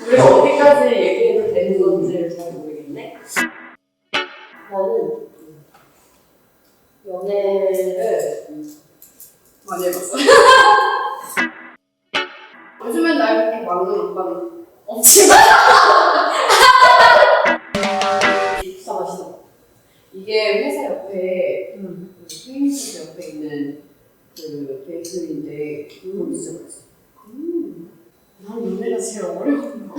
우리가 어디까지 얘기해도 되는 건지를 잘 모르겠네. 나는 연애를 많이 해봤어. 요즘엔 날 그렇게 막는 오빠는 없지만 진짜 맛있어. 이게 회사 옆에 회의실 옆에 있는 그 베이커리인데 거기 진짜 맛있어. 난 연애가 제일 어려운 거.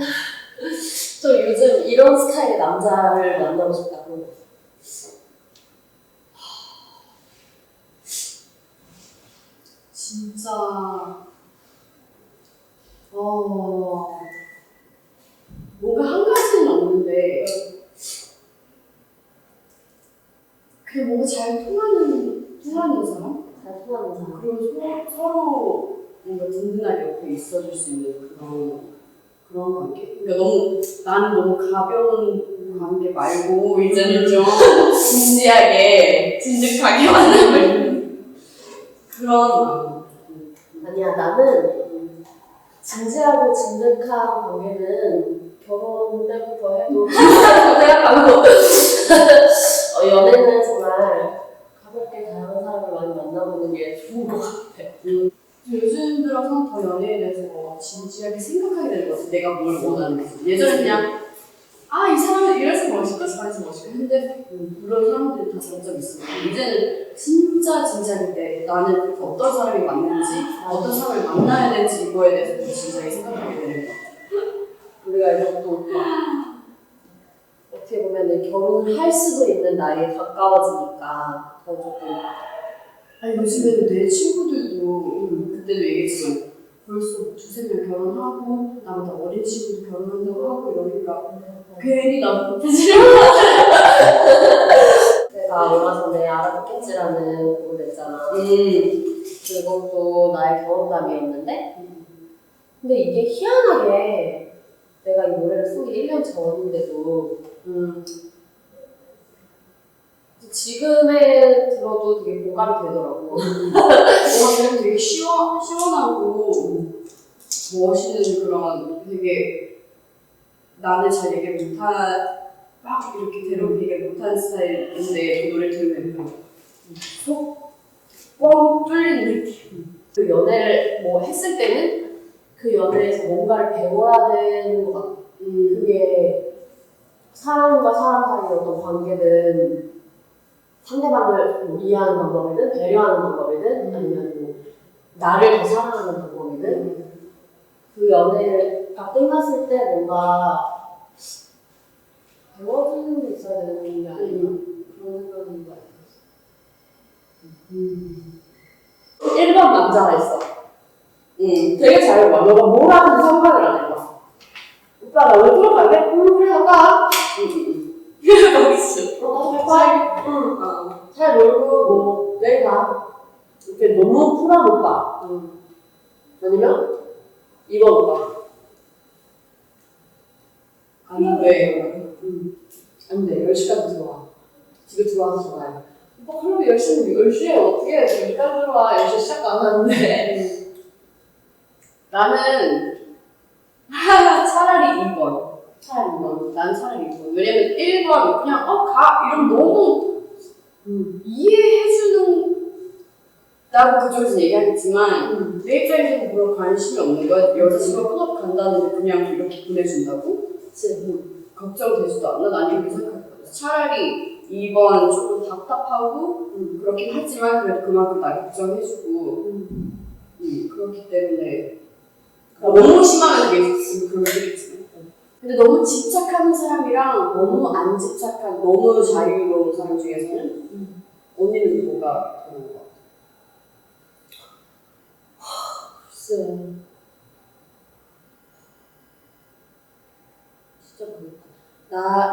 저 요즘 이런 스타일의 남자를 만나고 싶다고. 진짜 뭔가 한 가지는 없는데 그냥 뭔가 잘 통하는 사람? 잘 통하는 사람. 그리고 서로 뭔가 든든하게 옆에 있어줄 수 있는 그런 관계? 그러니까 나는 너무 가벼운 관계 말고 이제는 좀 진지하게 진득하게 만나는 그런 마음. 아니야, 나는 진지하고 진득한 관계는 결혼 때부터 해도 생각하고 연애는 정말 가볍게 다양한 사람을 많이 만나보는 게 좋은 것 같아. 요즘 들어서 더 연애에 대해서 진지하게 생각하게 되는 것 같아. 내가 뭘 원하는지. 예전에 그냥 이 사람은 이래서 멋있고 저래서 멋있고 했는데 물론 사람들이 다 장점이 있어. 이제는 진짜 진지하게 나는 어떤 사람이 맞는지 어떤 사람을 만나야 되는지 이거에 대해서 더 진지하게 생각하게 되는 것 같아. 우리가 이제 또 어떻게 보면은 결혼을 할 수도 있는 나이에 가까워지니까 더 조금 요즘에는 내 친구들도 그때도 얘기했지만 벌써 두세 명 결혼하고 나보다 어린 친구도 결혼한다고 하고 이러니까 괜히 나도 부지런해. 내가 얼마 전에 알아듣겠지라는 곡을 냈잖아. 그것도 나의 경험담이었는데 근데 이게 희한하게 내가 이 노래를 쓴 게 1년 전인데도 지금에 들어도 되게 공감이 되더라고. 지금 되게 시원하고 멋있는 그런 되게 나는 잘 얘기 막 이렇게 대놓고 얘기 못하는 스타일인데 그 노래 들으면 속 뻥 뚫리는 느낌. 그 연애를 뭐 했을 때는 그 연애에서 뭔가를 배워야 되는 것 같아. 그게 사람과 사람 사이의 어떤 관계든 상대방을 이해하는 방법이든 배려하는 방법이든 아니면 뭐 나를 더 사랑하는 방법이든 그 연애가 끝났을 때 뭔가 배워주는 게 있어야 되는 게 아닌가 그런 생각이 많이 들었어. 1번 남자가 있어. 되게 잘 봐. 너가 뭘 하든지 상관을 안 해봐. 오빠 나 오늘 club 갈래? 그래 갈까? 잘 놀고 뭐 내일 가. 이렇게 너무 쿨한 오빠. 아니면 2번 오빠. 안 돼. 안 돼. 10시까지 들어와. 집에 들어와서 전화해. 오빠 클럽이 10시에 어떻게 해? 10시까지 들어와. 10시 시작 안 하는데. 나는 차라리 2번. 난 차라리 2번. 왜냐면 1번 그냥 가 이러면 너무 이해해주는 나도 그쪽에서 얘기하겠지만 내 입장에서는 별로 관심이 없는 거야. 여자친구가 클럽 간다는데 그냥 이렇게 보내준다고? 그치. 걱정되지도 않아. 난 이렇게 생각했거든. 차라리 2번 조금 답답하고 그렇긴 하지만 그래도 그만큼 나 걱정해주고 그렇기 때문에 너무 심하면 그러겠지. 근데 너무 집착하는 사람이랑 너무 안 집착한 너무 자유로운 사람 중에서는 언니는 뭐가 더 나은 것 같아? 글쎄. 진짜 모르겠다.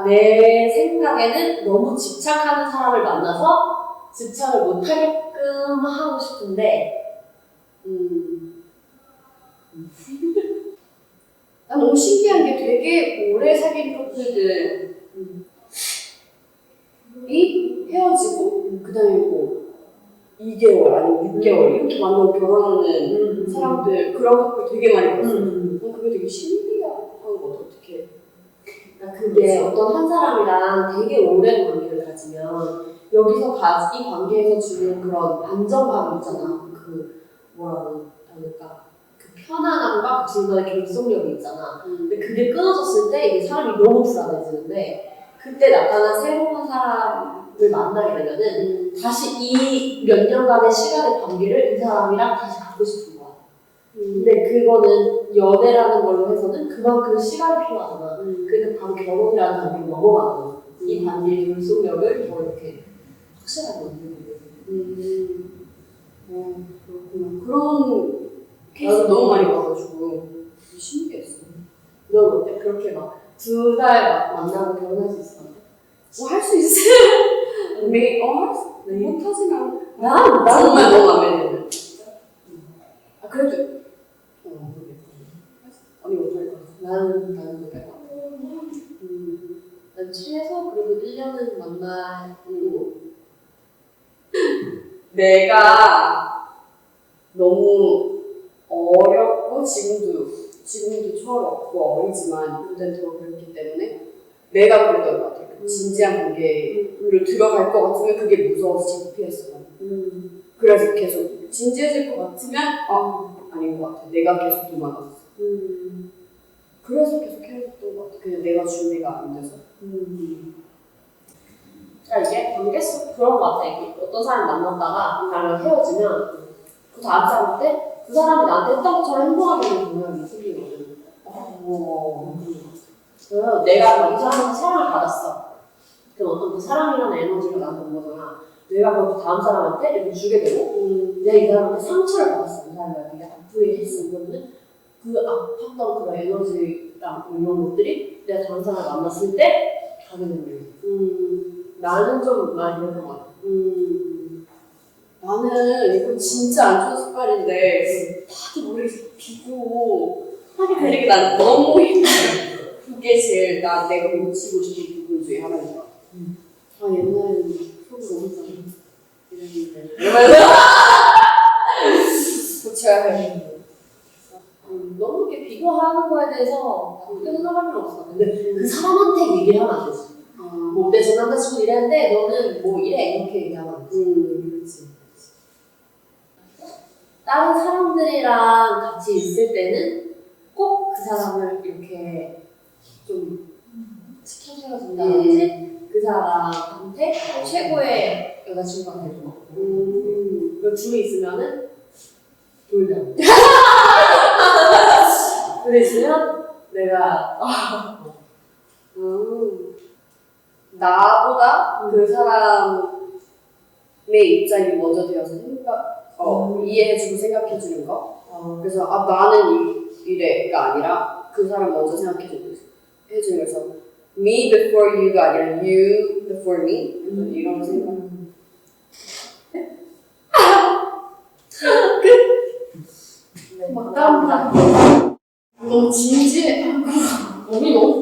내 생각에는 너무 집착하는 사람을 만나서 집착을 못하게끔 하고 싶은데 난 너무 신기한 게 되게 오래 사귄 커플들이 헤어지고 그 다음에 뭐 2개월 아니면 6개월 이렇게 만나고 결혼하는 사람들 그런 커플 되게 많이 봤어. 그게 되게 신기한 것 같아. 이게 어떤 한 사람이랑 되게 오랜 관계를 가지면 여기서 이 관계에서 주는 그런 안정감이 있잖아. 그 뭐라고 할까? 그 편안함과 그 중간에 결속력이 있잖아. 근데 그게 끊어졌을 때 이게 사람이 너무 불안해지는데 그때 나타난 새로운 사람을 만나게 되면은 다시 이 몇 년간의 시간의 관계를 이 사람이랑 다시 갖고 싶은 거야. 근데 그거는 연애라는 걸로 해서는 그만큼 시간이 필요하잖아. 그래서 바로 결혼이라는 단계로 넘어가거든. 이 관계의 결속력을 더 이렇게 확실하게 만드는 거지. 그렇구나. 그런 케이스 너무 많이 봐가지고 신기했어. 넌 어때? 그렇게 막 두 달 만나고 결혼할 수 있을 것 같아? 뭐 할 수 있어? 못하진 않아. 난 정말 너무 마음에 드는. 그래도 아니 못할 것 같아. 나는 못할 것 같아. 난 최소 그래도 1년은 만나고 내가 너무 어렵고 지금도 철없고 어리지만 그때는 더 그렇기 때문에 내가 그랬던 것 같아요. 진지한 관계를 들어갈 것 같으면 그게 무서워서 자꾸 피했어. 그래서 계속 진지해질 것 같으면 아닌 것 같아. 내가 계속 도망갔어. 그래서 계속 헤어졌던 것 같아. 그냥 내가 준비가 안 돼서. 그러니까 이게 관계 속 그런 것 같아. 이게 어떤 사람 만났다가 나랑 헤어지면 그 다음 사람한테 그 사람이 나한테 했던 것처럼 행동하게 되는 경향이 생기거든. 그래서 내가 이 사람한테 사랑을 받았어. 그럼 어떤 그 사랑이라는 에너지가 나한테 온 거잖아. 내가 그럼 다음 사람한테 이렇게 주게 되고 내가 이 사람한테 상처를 받았어. 이 사람이 나한테 아프게 했어. 그러면 그 아팠던 그런 에너지랑 이런 것들이 내가 다른 사람을 만났을 때 가게 되는 거야. 나는 좀 많이 그런 것 같아. 나는 이거 진짜 안 좋은 습관인데 다들 우리 비교 하게 되는 게 난 너무 힘들어. 그게 제일 내가 고치고 싶은 부분 중에 하나인 것 같아. 옛날에는 속 너무 잘해. 이러면서 고쳐야 해. 너무 이렇게 비교하는 거에 대해서 나쁘게 생각할 필요 없어. 근데 그 사람한테 얘기를 하면 안 되지. 뭐 내 전 남자친구 이랬는데 너는 뭐 이래 이렇게 얘기하면 안 되지. 그렇지. 다른 사람들이랑 같이 있을 때는 꼭 그 사람을 이렇게 좀 지켜줘야 된다든지 그 사람한테 최고의 여자친구가 되는 거. 그리고 둘이 있으면은 돌려. 둘이 있으면 내가 나보다 그 사람의 입장이 먼저 되어서 이해해주고 생각해주는 거. 그래서 나는 이래가 아니라 그 사람 먼저 생각해주는 그래서 me before you가 아니라 you before me. 이런 생각. 끝. 너무 진지해. 우리 너무